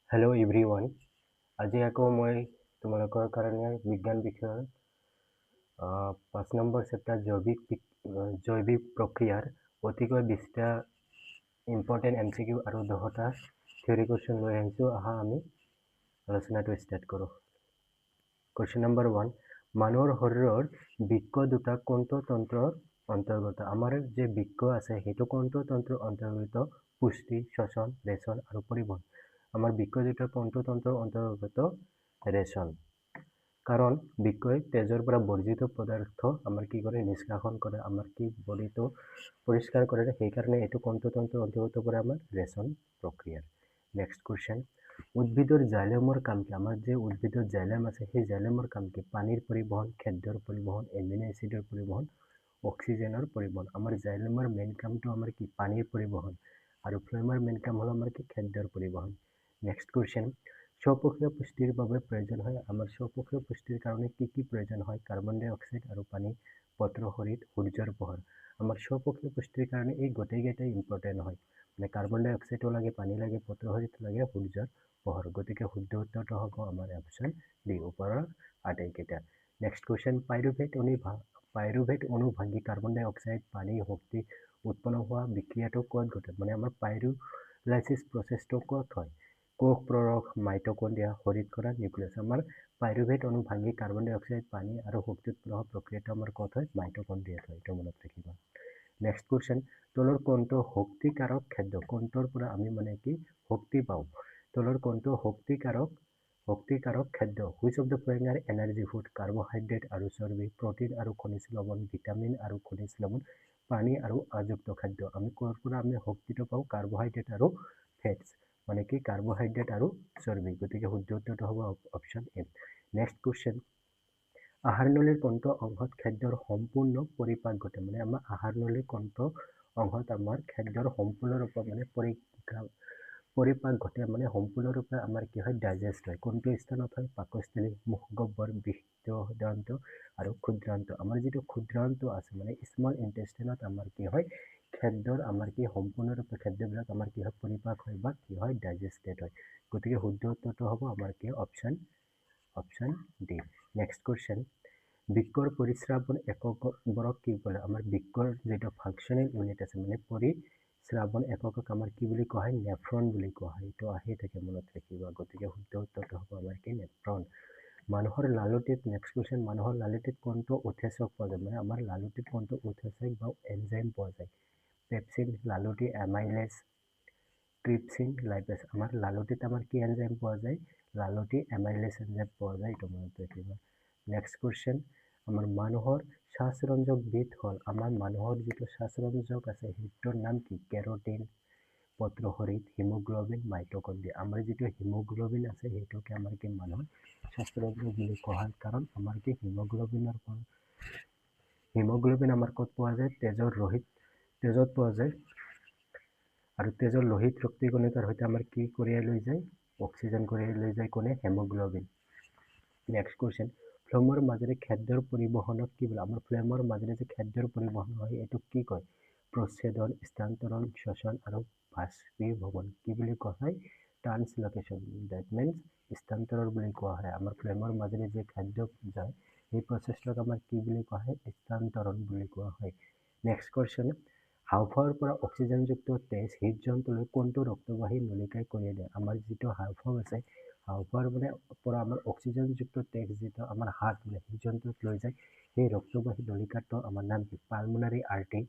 Hello' everyone. আজি আকৌ মই তোমালোকৰ কাৰণে বিজ্ঞান বিষয়ৰ 5 নম্বৰ চেপ্টাৰ জৈৱিক প্ৰক্ৰিয়াৰ অতিকৈ 20টা ইম্পৰ্টেণ্ট MCQ আৰু 10টা থিয়ৰী কুৱেশ্যন লৈ আহিছোঁ। আহা আমি আলোচনাটো ষ্টাৰ্ট কৰোঁ। কুৱেশ্যন নম্বৰ 1, মানুহৰ শৰীৰৰ বৃক্ক দুটা কোনটো তন্ত্ৰৰ অন্তৰ্গত? আমাৰ যে বৃক্ক আছে সেইটো কোনটো তন্ত্ৰৰ অন্তৰ্গত? পুষ্টি, শ্বসন, ৰেচন আৰু পৰিবহন। আমাৰ বৃক্ক দুটা কোনটো তন্ত্ৰৰ অন্তৰ্গত? ৰেচন। কাৰণ বৃক্কই তেজৰ পৰা বৰ্জিত পদাৰ্থ আমাৰ কি কৰে? নিষ্কাশন কৰে, আমাৰ কি বডিটো পৰিষ্কাৰ কৰে। সেইকাৰণে এইটো কোনটো তন্ত্ৰৰ অন্তৰ্গত পৰে? আমাৰ ৰেচন প্ৰক্ৰিয়াৰ। নেক্সট কুৱেশ্যন, উদ্ভিদৰ জাইলেমৰ কাম কি? আমাৰ যে উদ্ভিদৰ জাইলেম আছে সেই জাইলেমৰ কাম কি? পানীৰ পৰিবহন, খাদ্যৰ পৰিবহন, এমিনো এচিডৰ পৰিবহন, অক্সিজেনৰ পৰিবহন। আমাৰ জাইলেমৰ মেইন কামটো আমাৰ কি? পানীৰ পৰিবহন আৰু ফ্লয়েমৰ মেইন কাম হ'ল আমাৰ কি? খাদ্যৰ পৰিবহন। নেক্সট কুৱেশ্যন, স্বপক্ষীয় পুষ্টিৰ বাবে প্ৰয়োজন হয়। আমাৰ স্বপক্ষীয় পুষ্টিৰ কাৰণে কি কি প্ৰয়োজন হয়? কাৰ্বন ডাই অক্সাইড আৰু পানী, পত্ৰশৰীৰ, সূৰ্যৰ পোহৰ। আমাৰ স্বপক্ষীয় পুষ্টিৰ কাৰণে এই গোটেইকেইটাই ইম্পৰ্টেণ্ট হয়। মানে কাৰ্বন ডাই অক্সাইডো লাগে, পানী লাগে, পত্ৰশৰীৰ লাগে, সূৰ্যৰ পোহৰ। গতিকে শুদ্ধ উত্তৰটো হ'ব আমাৰ অপশ্যন ডি, ওপৰৰ আটাইকেইটা। নেক্সট কুৱেশ্যন, পাইৰুভেট অণু ভাঙি কাৰ্বন ডাই অক্সাইড, পানী, শক্তি উৎপন্ন হোৱা বিক্ৰিয়াটো ক'ত ঘটে? মানে আমাৰ পাইৰুলাইচিছ প্ৰচেছটো ক'ত হয়? কোষ প্ৰৰক, মাইটকণ্ড্ৰিয়া, শৰীৰকণা, নিউক্লিয়াছ। আমাৰ পাইৰুভেট অণু ভাঙি কাৰ্বন ডাই অক্সাইড, পানী আৰু শক্তি উৎপন্ন হোৱা প্ৰক্ৰিয়াটো আমাৰ ক'ত হয়? মাইটকণ্ড্ৰিয়াত হয়। এইটো মনত ৰাখিবা। নেক্সট কুৱেশ্যন, তলৰ কোনটো শক্তিকাৰক খাদ্য? কোনটোৰ পৰা আমি মানে কি শক্তি পাওঁ? তলৰ কোনটো শক্তিকাৰক খাদ্য? Which of the following R energy food? Carbohydrate আৰু চৰ্বি, প্ৰটিন আৰু খনিজ লৱণ, ভিটামিন আৰু খনিজ লৱণ, পানী আৰু আযুক্ত খাদ্য। আমি ক'ৰ পৰা আমি শক্তিটো পাওঁ? কাৰ্বহাইড্ৰেট আৰু ফেটছ, মানে কি কাৰ্বহাইড্ৰেট আৰু চৰ্বি। গতিকে শুদ্ধ উত্তৰটো হ'ব অপশ্যন এ। নেক্সট কুৱেশ্যন, আহাৰ নলীৰ কোনটো অংশত খাদ্যৰ সম্পূৰ্ণ পৰিপাক ঘটে? মানে আমাৰ আহাৰ নলীৰ কোনটো অংশত আমাৰ খাদ্যৰ সম্পূৰ্ণৰূপে মানে পৰিপাক ঘটে, মানে সম্পূৰ্ণৰূপে আমাৰ কি হয়? ডাইজেষ্ট হয়। কোনটো স্থানত হয়? পাকস্থলী, মুখগহ্বৰ, বৃহদান্ত্ৰ আৰু ক্ষুদ্ৰান্ত। আমাৰ যিটো ক্ষুদ্ৰান্ত আছে মানে স্মল ইণ্টেষ্টাইনত আমাৰ কি হয়? খাদ্যৰ আমাৰ কি সম্পূৰ্ণৰূপে খাদ্যবিলাক আমাৰ কি হয়? পৰিপাক হয় বা কি হয়? ডাইজেষ্টেড হয়। গতিকে শুদ্ধ উত্তৰটো হ'ব আমাৰ কি অপশ্যন ডি। নেক্সট কুৱেশ্যন, বৃক্কৰ পৰিস্ৰাৱন এককবোৰক কি বোলে? আমাৰ বৃক্কৰ যিটো ফাংচনেল ইউনিট আছে মানে পৰিস্ৰাৱন এককক আমাৰ কি বুলি কোৱা হয়? নেফ্ৰন বুলি কোৱা হয়। এইটো আহি থাকে, মনত ৰাখিবা। গতিকে শুদ্ধ উত্তৰটো হ'ব আমাৰ কি? নেফ্ৰন। মানুহৰ লালটিত, নেক্সট কুৱেশ্যন, মানুহৰ লালটিত কোনটো উৎসেচক পোৱা যায়? মানে আমাৰ লালটিত কোনটো উৎসেচক বা এনজাইম পোৱা যায়? পেপচিন, লালটি, এমাইলেজ, ট্ৰিপচিন, লাইপেজ। আমাৰ লালটিত আমাৰ কি এনজাইম পোৱা যায়? লালটি এমাইলেজ এনজাইম পোৱা যায়। এইটো মনত ৰাখিবা। নেক্সট কুৱেশ্যন, আমাৰ মানুহৰ শ্বাসৰঞ্জকবিধ হ'ল, আমাৰ মানুহৰ যিটো শ্বাসৰঞ্জক আছে সেইটোৰ নাম কি? কেৰটিন, পত্ৰশৰীৰ, হিমোগ্লবিন, মাইটকণ্ড্ৰিয়া। আমাৰ যিটো হিমোগ্লবিন আছে সেইটোকে আমাৰ কি মানুহৰ শ্বাসৰঞ্জক বুলি কোৱা হয়। কাৰণ আমাৰ কি হিমোগ্লবিন আমাৰ ক'ত পোৱা যায়? তেজত পোৱা যায়। আৰু তেজৰ লোহিত ৰক্তি কণিকাৰ সৈতে আমাৰ কি কঢ়িয়াই লৈ যায়? অক্সিজেন কঢ়িয়াই লৈ যায়। কোনে? হিমোগ্লবিন। নেক্সট কুৱেশ্যন, ফ্লেমৰ মাজেৰে খাদ্যৰ পৰিবহনক কি বোলে? আমাৰ ফ্লেমৰ মাজেৰে যে খাদ্যৰ পৰিবহন হয় এইটোক কি কয়? প্ৰচ্ছেদন, স্থানান্তৰণ, শ্বসন আৰু বাষ্পীভৱন। কি বুলি কোৱা হয়? ট্ৰান্সলোকেশ্যন। ডেট মিনছ স্থানান্তৰণ বুলি কোৱা হয়। আমাৰ ফ্লেমৰ মাজেৰে যে খাদ্য যায় সেই প্ৰচেছটোক আমাৰ কি বুলি কোৱা হয়? স্থানান্তৰণ বুলি কোৱা হয়। নেক্সট কুৱেশ্যন, হাঁওফাঁওৰ পৰা অক্সিজেনযুক্ত তেজ হৃদযন্ত্ৰলৈ কোনটো ৰক্তবাহী নলিকাই কঢ়িয়াই দিয়ে? আমাৰ যিটো হাঁওফাঁও আছে হাঁওফাঁওৰ মানে পৰা আমাৰ অক্সিজেনযুক্ত তেজ যিটো আমাৰ হাৰ্ট মানে হৃদযন্ত্ৰত লৈ যায় সেই ৰক্তবাহী নলিকাটো আমাৰ নাম কি? Pulmonary artery.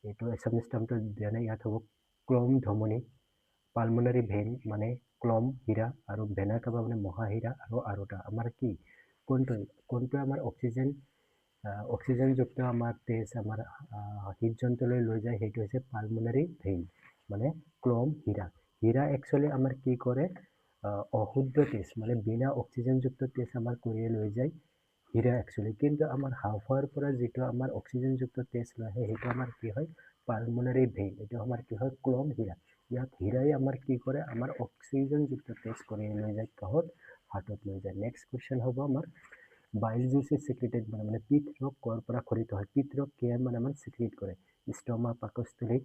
এইটো এছামিছ টাৰ্মটো দিয়া নাই, ইয়াত হ'ব ক্লম ধমনী। পালমোনাৰী ভেইন মানে ক্লম হীৰা আৰু ভেনা কাভা মানে মহাহীৰা আৰু আৰুটা। আমাৰ কি কোনটোৱে আমাৰ অক্সিজেনযুক্ত আমাৰ তেজ আমাৰ হৃদযন্ত্ৰলৈ লৈ যায় সেইটো হৈছে পালমোনাৰী ভেইন মানে ক্লম হীৰা। হীৰা একচুৱেলি আমাৰ কি কৰে? অশুদ্ধ তেজ মানে বিনা অক্সিজেনযুক্ত তেজ আমাৰ কঢ়িয়াই লৈ যায় হীৰা একচুৱেলি। কিন্তু আমাৰ হাঁওফাঁওৰ পৰা যিটো আমাৰ অক্সিজেনযুক্ত তেজ লৈ আহে সেইটো আমাৰ কি হয়? Pulmonary vein. এইটো আমাৰ কি হয়? ক্লম হীৰা। ইয়াত হীৰাই আমাৰ কি কৰে? আমাৰ অক্সিজেনযুক্ত তেজ কঢ়িয়াই লৈ যায় কাষত হাৰ্টত লৈ যায়। নেক্সট কুৱেশ্যন হ'ব আমাৰ বাইল জুচ ইজ ছিক্ৰেটেড মানে পিত্তৰস ক'ৰ পৰা খৰিত হয়? পিত্তৰস কিয়ে মানে আমাৰ ছিক্ৰেট কৰে? ষ্ট'মা, পাকস্থলী,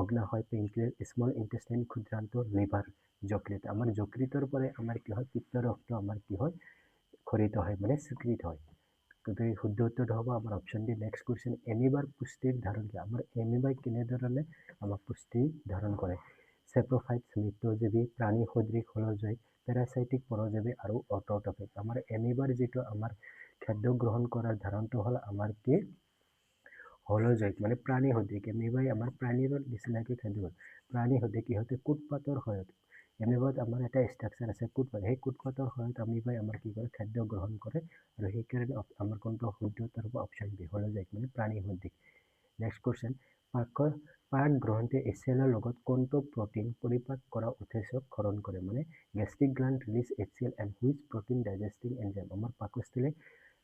অগ্নাশয়, পেনক্ৰিয়াছ, স্মল ইণ্টেষ্টাইন, ক্ষুদ্ৰান্ত, লিভাৰ। যকৃত আমাৰ যকৃতৰ পৰা আমাৰ কি হয় পিত্ত ৰক্ত আমাৰ কি হয় খৰিত হয় মানে স্বীকৃত হয় গতিকে শুদ্ধ উত্তৰটো হ'ব আমাৰ অপশ্যন ডি নেক্সট কুৱেশ্যন এমিবাৰ পুষ্টিৰ ধাৰণ কি আমাৰ এমিবাই কেনেধৰণে আমাক পুষ্টি ধাৰণ কৰে চেপ্ৰফাইটছ মৃত্যুজীৱী প্ৰাণী সদৃশ হলজয়ী পেৰাচাইটিক পৰজীৱী আৰু অট'ট্ৰপিক আমাৰ এমিবাৰ যিটো আমাৰ খাদ্য গ্ৰহণ কৰাৰ ধাৰণটো হ'ল আমাৰ কি হলজয়িক মানে প্ৰাণী সদৃশ এমিবাই আমাৰ প্ৰাণীৰ নিচিনাকৈ খাদ্য প্ৰাণী সদৃশ ইহঁতে কুটপাতৰ সহায়ত এমিবাত আমাৰ এটা ষ্ট্ৰাকচাৰ আছে কুটপাত সেই কুটপাতৰ সহায়ত এমিবাই আমাৰ কি কৰে খাদ্য গ্ৰহণ কৰে আৰু সেইকাৰণে আমাৰ কোনটো শুদ্ধ উত্তৰ হ'ব অপশ্যন বি হলজয়িক মানে প্ৰাণী সদৃশ নেক্সট কুৱেশ্যন পাক গ্ৰহণতে HCl লগত কোনটো প্ৰটিন পৰিপাক কৰা উৎসেচক ক্ষৰণ কৰে মানে gastric gland release HCl and which protein digesting enzyme আমাৰ পাকস্থলী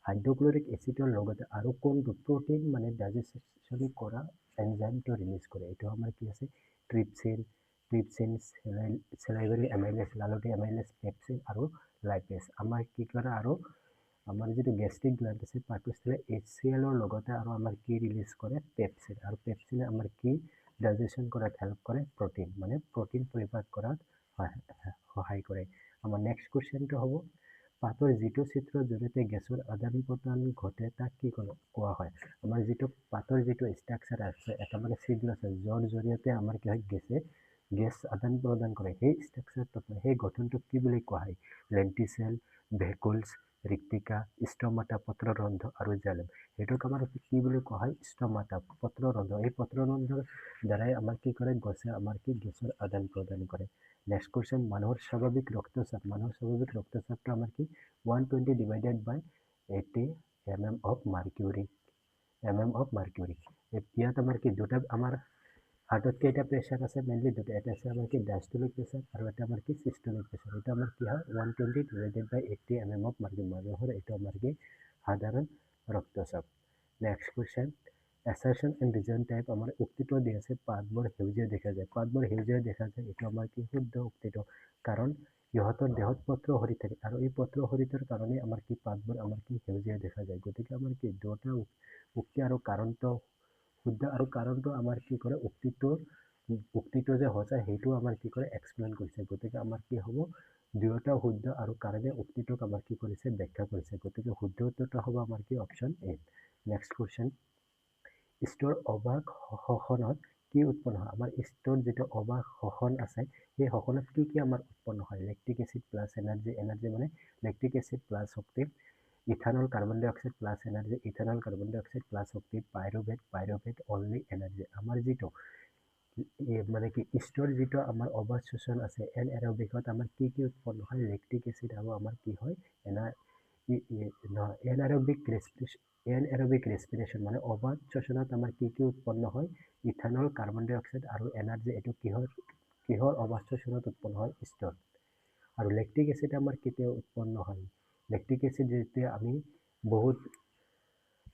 হাইড্ৰক্লৰিক এচিডৰ লগতে আৰু কোনটো প্ৰটিন মানে ডাইজেশ্যন কৰা এনজাইমটো ৰিলিজ কৰে এইটো আমাৰ কি আছে ট্ৰিপচিন চেলাইভাৰী এমাইলেজ লালটি এমাইলেজ পেপচিন আৰু লাইপেজ আমাৰ কি কৰে আৰু আমাৰ যিটো গেষ্ট্ৰিক গ্লেণ্ড আছে পাকস্থলী HClৰ লগতে আৰু আমাৰ কি ৰিলিজ কৰে পেপচিন আৰু পেপচিনে আমাৰ কি ডাইজেশ্যন কৰাত হেল্প কৰে প্ৰটিন মানে প্ৰটিন পৰিপাক কৰাত সহায় কৰে আমাৰ নেক্সট কুৱেশ্যনটো হ'ব পাতৰ যিটো চিত্ৰৰ জৰিয়তে গেছৰ আদান প্ৰদান ঘটে তাক কি কোৱা হয় আমাৰ যিটো পাতৰ যিটো ষ্ট্ৰাকচাৰ আছে এটা মানে ছিগনেল আছে যাৰ জৰিয়তে আমাৰ কি হয় গেছ আদান প্ৰদান কৰে সেই ষ্ট্ৰাকচাৰটোক সেই গঠনটোক কি বুলি কোৱা হয় লেণ্টিচেল ভেকুলছ ৰিক্টিকা ষ্টমাটা পত্ৰৰন্ধ্ৰ আৰু জাইলেম সেইটোক আমাৰ কি বুলি কোৱা হয় ষ্টমাটা পত্ৰৰন্ধ্ৰ এই পত্ৰৰন্ধ্ৰৰ দ্বাৰাই আমাৰ কি কৰে গছে আমাৰ কি গেছৰ আদান প্ৰদান কৰে নেক্সট কুৱেশ্যন মানুহৰ স্বাভাৱিক ৰক্তচাপটো আমাৰ কি 120 divided by 80 mm of mercury ইয়াত আমাৰ কি দুটা আমাৰ হাৰ্টত কেইটা প্ৰেছাৰ আছে মেইনলি দুটা এটা আছে আমাৰ কি ডায়াষ্টলিক প্ৰেছাৰ আৰু এটা আমাৰ কি চিষ্টলিক প্ৰেছাৰ এটা আমাৰ কি হয় 120 divided by 80 mm of mercury মানুহৰ এইটো আমাৰ কি সাধাৰণ ৰক্তচাপ next question assertion and reason type আমাৰ উক্তিটো দিয়া আছে পাতবোৰ সেউজীয়া দেখা যায় এইটো আমাৰ কি শুদ্ধ উক্তিটো কাৰণ ইহঁতৰ দেহত পত্ৰ সৰি থাকে আৰু এই পত্ৰ সৰিতৰ কাৰণে আমাৰ কি পাতবোৰ আমাৰ কি সেউজীয়া দেখা যায় গতিকে আমাৰ কি দুটা উক্তি আৰু কাৰণটো শুদ্ধ আৰু কাৰণটো আমাৰ কি কৰে উক্তিটো যে সঁচা সেইটো আমাৰ কি কৰে এক্সপ্লেইন কৰিছে গতিকে আমাৰ কি হ'ব দুয়োটা শুদ্ধ আৰু কাৰণে উক্তিটোক আমাৰ কি কৰিছে ব্যাখ্যা কৰিছে গতিকে শুদ্ধ উত্তৰটো হ'ব আমাৰ কি option A next question store অবাক শ্বসনত কি উৎপন্ন হয় আমাৰ ষ্টৰ যিটো অবাক শ্বসন আছে সেই শ্বসনত কি আমাৰ উৎপন্ন হয় লেক্টিক এচিড প্লাছ এনাৰ্জি মানে লেক্টিক এচিড প্লাছ শক্তি ethanol carbon dioxide plus energy ethanol carbon dioxide plus শক্তি পাইৰুভেট অনলি এনাৰ্জি আমাৰ যিটো মানে কি ষ্টৰ যিটো আমাৰ অবাক শ্বসন আছে এনএৰবিকত আমাৰ কি উৎপন্ন হয় লেক্টিক এচিড আৰু আমাৰ কি হয় এনএৰবিক ৰেস্পিৰেশ্যন মানে অবাক শ্বসনত আমাৰ কি উৎপন্ন হয় ইথানল কাৰ্বন ডাই অক্সাইড আৰু এনাৰ্জি এইটো কিহৰ অবাক শ্বসনত উৎপন্ন হয় ষ্টৰ আৰু লেক্টিক এচিড আমাৰ কেতিয়া উৎপন্ন হয় লেক্টিক এচিড যেতিয়া আমি বহুত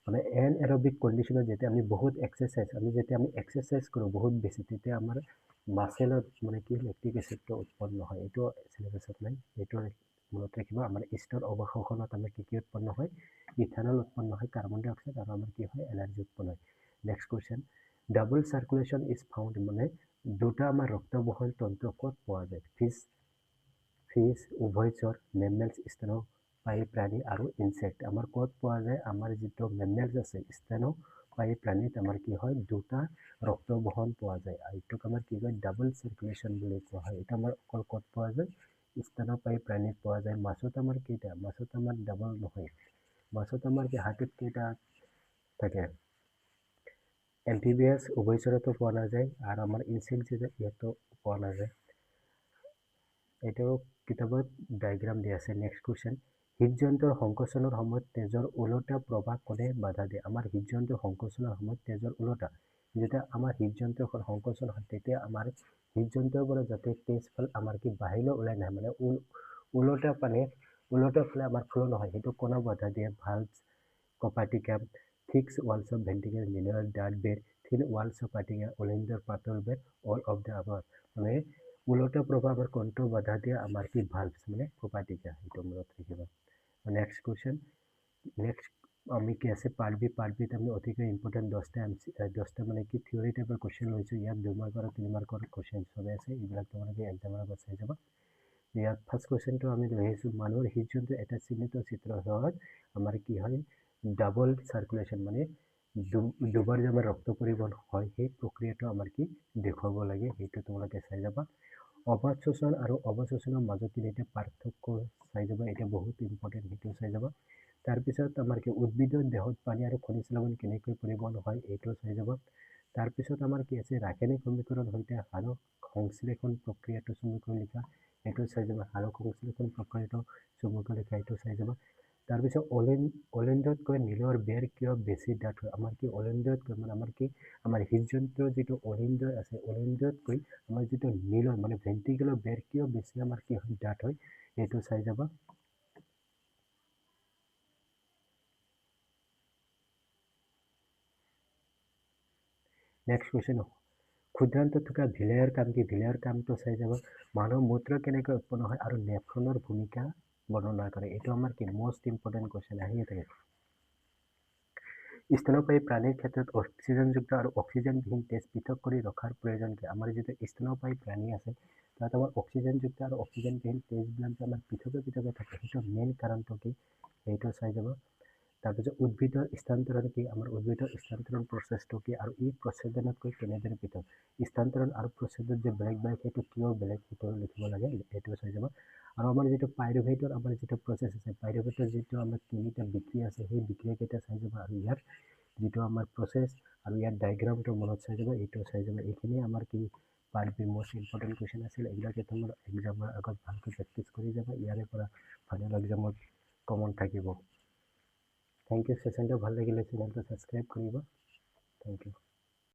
মানে এনএৰবিক কণ্ডিশ্যনত যেতিয়া আমি বহুত এক্সাৰচাইজ কৰোঁ বহুত বেছি তেতিয়া আমাৰ মাছেলত মানে কি লেক্টিক এচিডটো উৎপন্ন হয় এইটো চিলেবাছত নাই এইটো মনত ৰাখিব আমাৰ ষ্টৰ অবাক শ্বসনত আমাৰ কি উৎপন্ন হয় ইথানল উৎপন্ন হয় কাৰ্বন ডাই অক্সাইড আৰু আমাৰ কি হয় এনাৰ্জি উৎপন্ন হয় next question double circulation is found মানে দুটা আমাৰ ৰক্তবহন তন্ত্ৰ ক'ত পোৱা যায় ফিছ উভয়চৰ মেমেলছ স্তন্যপায়ী প্ৰাণী আৰু ইনচেক্ট আমাৰ ক'ত পোৱা যায় আমাৰ যিটো মেমেলছ আছে স্তন্যপায়ী প্ৰাণীত আমাৰ কি হয় দুটা ৰক্তবহন পোৱা যায় আৰু এইটোক আমাৰ কি কয় ডাবল চাৰ্কুলেশ্যন বুলি কোৱা হয় এইটো আমাৰ অকল ক'ত পোৱা যায় স্তন্যপায়ী প্ৰাণীত পোৱা যায় মাছত আমাৰ কেইটা মাছত আমাৰ ডাবল নহয় মাছত আমাৰ কি হাৰ্টত কেইটা থাকে এম্ফিবিয়াছ উভয়চৰতো পোৱা নাযায় আৰু আমাৰ ইনচেক্ট ইয়াতো পোৱা নাযায় এইটো কিতাপত ডায়েগ্ৰাম দিয়া আছে নেক্সট কুৱেশ্যন হৃদযন্ত্ৰৰ সংকোচনৰ সময়ত তেজৰ ওলোটা প্ৰৱাহ কোনে বাধা দিয়ে আমাৰ হৃদযন্ত্ৰৰ সংকোচনৰ সময়ত তেজৰ ওলোটা যেতিয়া আমাৰ হৃদযন্ত্ৰৰ সংকোচন হয় তেতিয়া আমাৰ হৃদযন্ত্ৰৰ পৰা যাতে তেজ আমাৰ কি বাহিৰলৈ ওলাই নাহে মানে ওলোটা ফালে আমাৰ ফ্ল' নহয় সেইটো কোনে বাধা দিয়ে ভালভছ কপাৰ্টিকাম থিক্স ৱালছ অফ ভেন্ট্ৰিকেল মিনাৰেল ডাৰ্ট বেড থিন ৱালছ অফ পাৰ্টিকা অলিণ্ডাৰ পাতল বেড অল অফ দ্য আবাৰ মানে ওলোটা প্ৰভাৱ আমাৰ কোনটো বাধা দিয়ে আমাৰ কি ভালভছ মানে কপাৰ্টিকা সেইটো মনত ৰাখিব নেক্সট কুৱেশ্যন আমি কি আছে পাৰ্ট বিত আমি অতিকৈ ইম্পৰ্টেণ্ট 10টা মানে কি থিয়ৰী টাইপৰ কুৱেশ্যন লৈছোঁ। ইয়াত 2 মাৰ্কৰ আৰু 3 মাৰ্কৰ কুৱেশ্যন চবে আছে, এইবিলাক তোমালোকে এক্সামৰ আগত চাই যাবা। ইয়াত ফাৰ্ষ্ট কুৱেশ্যনটো আমি লৈ আহিছোঁ, মানুহৰ হৃদযন্ত্ৰ এটা চিহ্নিত চিত্ৰ হোৱাত আমাৰ কি হয় ডাবল চাৰ্কুলেশ্যন, মানে দুবাৰ যে আমাৰ ৰক্ত পৰিবহণ হয় সেই প্ৰক্ৰিয়াটো আমাৰ কি দেখুৱাব লাগে, সেইটো তোমালোকে চাই যাবা। অবাধ শোষণ আৰু অৱশোষণৰ মাজত এতিয়া পাৰ্থক্য চাই যাবা, এতিয়া বহুত ইম্পৰ্টেণ্ট, সেইটো চাই যাবা। তাৰপিছত আমাৰ কি উদ্ভিদৰ দেহত পানী আৰু খনিজ লৱণ কেনেকৈ পৰিবহণ হয় এইটো চাই যাব। তাৰপিছত আমাৰ কি আছে ৰাসায়নিক সমীকৰণ সৈতে সালোক সংশ্লেষণ প্ৰক্ৰিয়াটো চমুকৈ লিখা, এইটো চাই যাব। সালোক সংশ্লেষণ প্ৰক্ৰিয়াটো চমুকৈ লিখা, এইটো চাই যাব। তাৰপিছত অলিণ্ডতকৈ নীলৰ বেৰ কিয় বেছি ডাঠ হয়, আমাৰ কি অলিণ্ডতকৈ মানে আমাৰ কি আমাৰ হৃদযন্ত্ৰৰ যিটো অলিণ্ড আছে, অলিণ্ডতকৈ আমাৰ যিটো নীলৰ মানে ভেন্ট্ৰিকুলাৰ বেৰ কিয় বেছি আমাৰ কি হয় ডাঠ হয়, এইটো চাই যাবা। নেক্সট কুৱেশ্যন, ক্ষুদ্ৰান্ত থকা ভিলেয়াৰ কাম কি, ভিলেয়াৰ কামটো চাই যাব। মানুহৰ মূত্ৰ কেনেকৈ উৎপন্ন হয় আৰু নেফ্ৰনৰ ভূমিকা বৰ্ণনা কৰে, এইটো আমাৰ কি মষ্ট ইম্পৰ্টেণ্ট কুৱেশ্যন আহিয়ে থাকে। স্তন্যপায়ী প্ৰাণীৰ ক্ষেত্ৰত অক্সিজেনযুক্ত আৰু অক্সিজেনবিহীন তেজ পৃথক কৰি ৰখাৰ প্ৰয়োজন কি, আমাৰ যিটো স্তন্যপায়ী প্ৰাণী আছে তাত আমাৰ অক্সিজেনযুক্ত আৰু অক্সিজেনবিহীন তেজবিলাক আমাৰ পৃথকে থাকে, সেইটো মেইন কাৰণটো কি সেইটো চাই যাব। তাৰপিছত উদ্ভিদৰ স্থানান্তৰণ কি, আমাৰ উদ্ভিদৰ স্থানান্তৰণ প্ৰচেছটো কি আৰু এই প্ৰচেছনতকৈ কেনেদৰে পৃথক, স্থানান্তৰণ আৰু প্ৰচেছত যে বেলেগ সেইটো কিয় বেলেগ, সেইটো লিখিব লাগে, সেইটো চাই যাব। আৰু আমাৰ যিটো পাইৰুভেটৰ আমাৰ যিটো প্ৰচেছ আছে, পাইৰুভেটৰ যিটো আমাৰ 3টা বিক্ৰিয়া আছে সেই বিক্ৰিয়াকেইটা চাই যাব। আৰু ইয়াৰ যিটো আমাৰ প্ৰচেছ আৰু ইয়াৰ ডায়েগ্ৰামটো মনত চাই যাব, এইটো চাই যাব। এইখিনি আমাৰ কি part B most important question আছিল, এইবিলাকে তোমাৰ এক্সামৰ আগত ভালকৈ প্ৰেক্টিছ কৰি যাবা, ইয়াৰে পৰা ফাইনেল এক্সামত কমন থাকিব। থেংক ইউ, ছেশ্যনটো ভাল লাগিলে চেনেলটো ছাবস্ক্ৰাইব কৰিবা, থেংক ইউ।